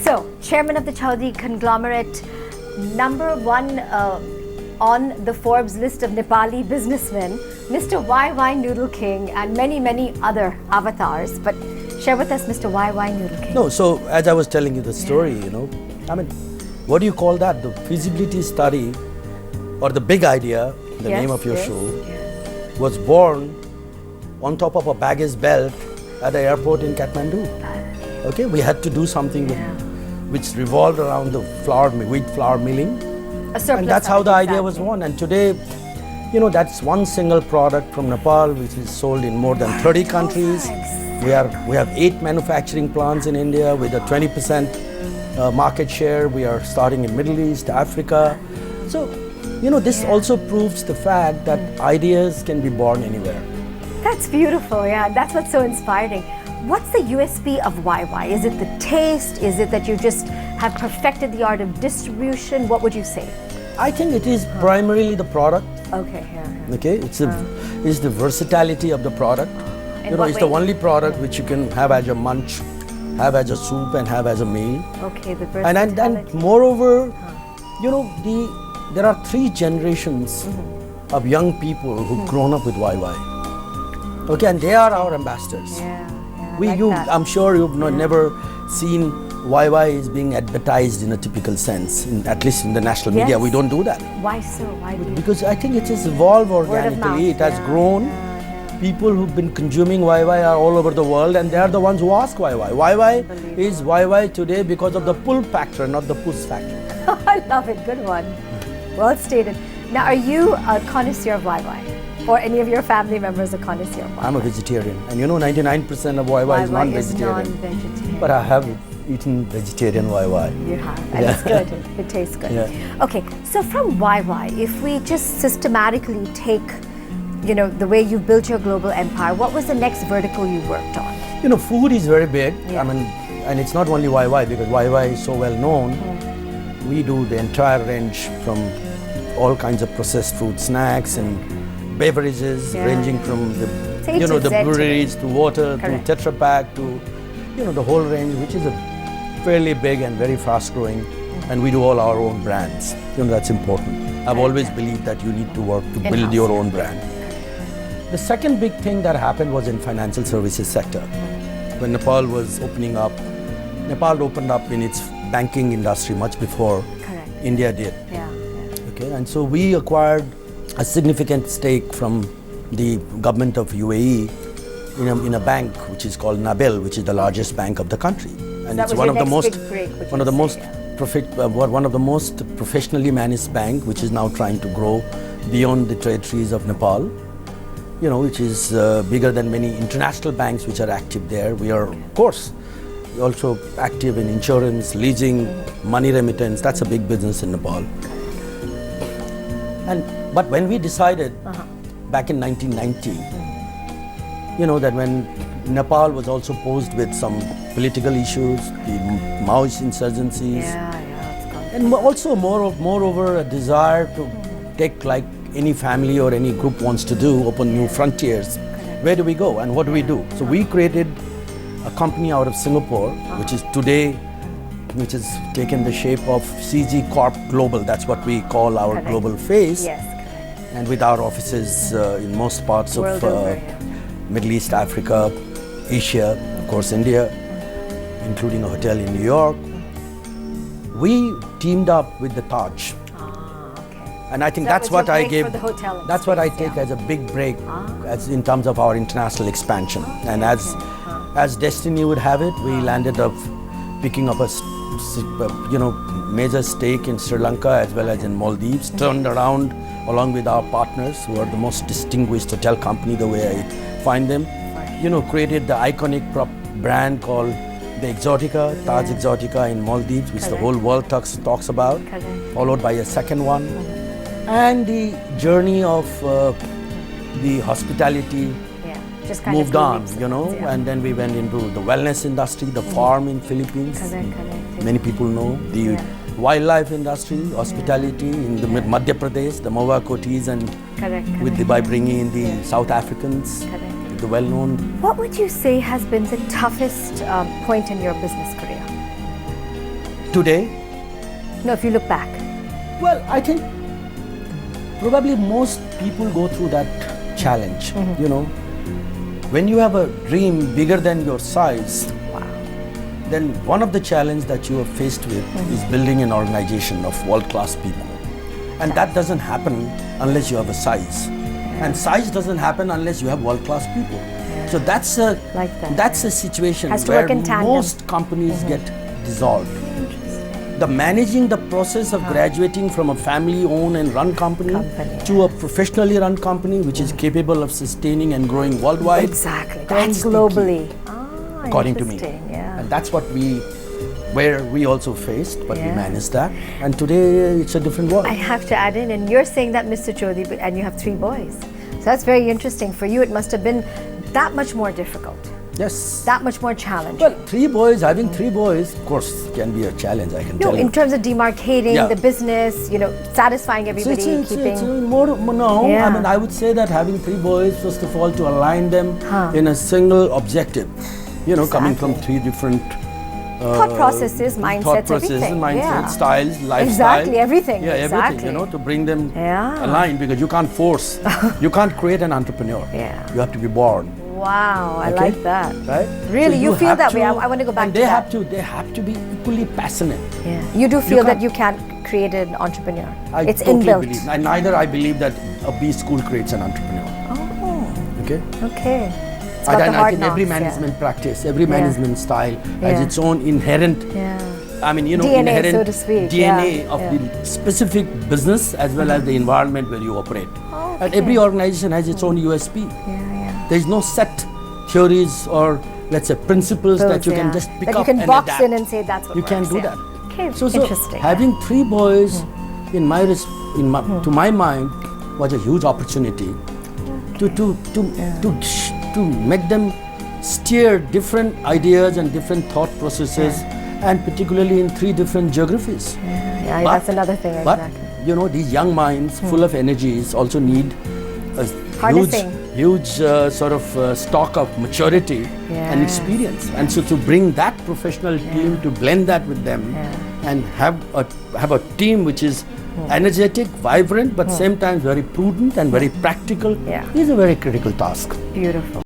So, Chairman of the Chaudhary conglomerate, number one on the Forbes list of Nepali businessmen, Mr. YY Noodle King, and many, many other avatars. But share with us Mr. YY Noodle King. No, so as I was telling you the story, I mean, what do you call that? The feasibility study or the big idea, the name of your show, was born on top of a baggage belt at the airport in Kathmandu. Okay, we had to do something which revolved around the wheat flour milling. And that's how the idea was born. And today, that's one single product from Nepal which is sold in more than 30 countries. We have 8 manufacturing plants in India with a 20% market share. We are starting in Middle East, Africa. So, this also proves the fact that ideas can be born anywhere. That's beautiful, that's what's so inspiring. What's the USP of YY? Is it the taste? Is it that you just have perfected the art of distribution? What would you say? I think it is primarily the product. Okay, Okay, it's the versatility of the product. It's the only product which you can have as a munch, have as a soup, and have as a meal. Okay, the versatility. And moreover, there are 3 generations of young people who've grown up with YY. Okay, and they are our ambassadors. I'm sure you've never seen YY is being advertised in a typical sense, at least in the national media. We don't do that. Why so? Why do you? Because I think it has evolved organically. It has grown. People who've been consuming YY are all over the world, and they are the ones who ask YY. YY is YY today because of the pull factor, not the push factor. I love it. Good one. Well stated. Now, are you a connoisseur of YY? Or any of your family members a connoisseur of YY? I'm a vegetarian. And 99% of YY is non-vegetarian. But I have eaten vegetarian YY. You have. And it's good. It tastes good. Okay, so from YY, if we just systematically take, the way you built your global empire, what was the next vertical you worked on? Food is very big. I mean, and it's not only YY, because YY is so well known. We do the entire range from all kinds of processed food, snacks and beverages, ranging from the breweries to water to Tetra Pak to the whole range, which is a fairly big and very fast growing, and we do all our own brands. That's important. I've always believed that you need to work to build your own brand. The second big thing that happened was in financial services sector. When Nepal was opening up, Nepal opened up in its banking industry much before India did. Okay, and so we acquired a significant stake from the government of UAE in a bank which is called Nabil, which is the largest bank of the country, and it's one of the most professionally managed bank, which is now trying to grow beyond the territories of Nepal. Which is bigger than many international banks which are active there. We are, of course, also active in insurance, leasing, money remittance. That's a big business in Nepal. But when we decided back in 1990, that when Nepal was also posed with some political issues, the Maoist insurgencies, and also moreover a desire to take, like any family or any group wants to do, open new frontiers. Where do we go and what do we do? So we created a company out of Singapore, which is today, which has taken the shape of CG Corp Global. That's what we call our global face. And with our offices in most parts of Middle East, Africa, Asia, of course India, including a hotel in New York. We teamed up with the Taj. And I think that's what I gave. That's what I take as a big break, as in terms of our international expansion. And as destiny would have it, we landed up picking up a major stake in Sri Lanka as well as in Maldives. Turned around along with our partners, who are the most distinguished hotel company, the way I find them. Created the iconic brand called the Exotica, Taj Exotica in Maldives, which the whole world talks about. Followed by a second one. And the journey of the hospitality moved on, and then we went into the wellness industry, the farm in Philippines. Many people know the wildlife industry, hospitality in the Madhya Pradesh, the Mawa Kotis, and by bringing in the South Africans, the well-known. What would you say has been the toughest point in your business career? today, No, if you look back. well, I think probably most people go through that challenge. Mm-hmm. You know, when you have a dream bigger than your size, then one of the challenges that you are faced with Mm-hmm. is building an organization of world-class people. And that doesn't happen unless you have a size. And size doesn't happen unless you have world-class people. So that's a Like that, that's yeah. a situation Has to where work in tandem. most companies get dissolved. The managing the process of graduating from a family-owned and run company, Company, to a professionally run company which is capable of sustaining and growing worldwide. Exactly. Going That's the key. globally. According to me. Interesting, yeah. And that's what where we also faced, but we Yeah. managed that. And today it's a different world. I have to add in, and you're saying that, Mr. Chaudhary, and you have 3 boys. So that's very interesting. For you, it must have been that much more difficult, Yes. that much more challenging. Well, 3 boys, having 3 boys, of course, can be a challenge, I can No, tell you. in terms of demarcating Yeah. the business, satisfying So everybody, keeping. I Yeah. mean, I would say that having 3 boys, first of all, to align them Huh. in a single objective, coming from Exactly. 3 different Thought processes, mindsets, thought processes, everything. mindset, Yeah. styles, lifestyle. Exactly, everything, Yeah, everything, exactly. to bring them Yeah. aligned, because you can't force, you can't create an entrepreneur. Yeah. You have to be born. Wow, I Okay? like that. Right? Really, So you feel have that way. to- I want to go back and to they that. they have to be equally passionate. Yeah. You do feel that can't- you can't create an entrepreneur. I It's totally inbuilt. believe. And neither I believe that a B school creates an entrepreneur. Oh, Okay? okay. It's got the And I hard think every knocks, management practice, every Yeah. management style has Yeah. its own inherent, Yeah. I mean, DNA, inherent so to speak, DNA yeah, of yeah. the specific business as well as the environment where you operate. And Okay. every organization has its own USP. Yeah, yeah. There is no set theories or, let's say, principles that you Yeah. can just pick that up you can and box adapt. in and say that's what You works. can't do yeah. that. Okay, So interesting. having 3 boys, to my mind, was a huge opportunity to make them steer different ideas and different thought processes, and particularly in 3 different geographies. yeah, But- that's another thing. But Exactly. these young minds, full of energies, also need a Harnessing. huge sort of stock of maturity and Yes. experience. And so to bring that professional team, to blend that with them, and have a team which is energetic, vibrant, but same time very prudent and very practical, Yeah. is a very critical task. Beautiful.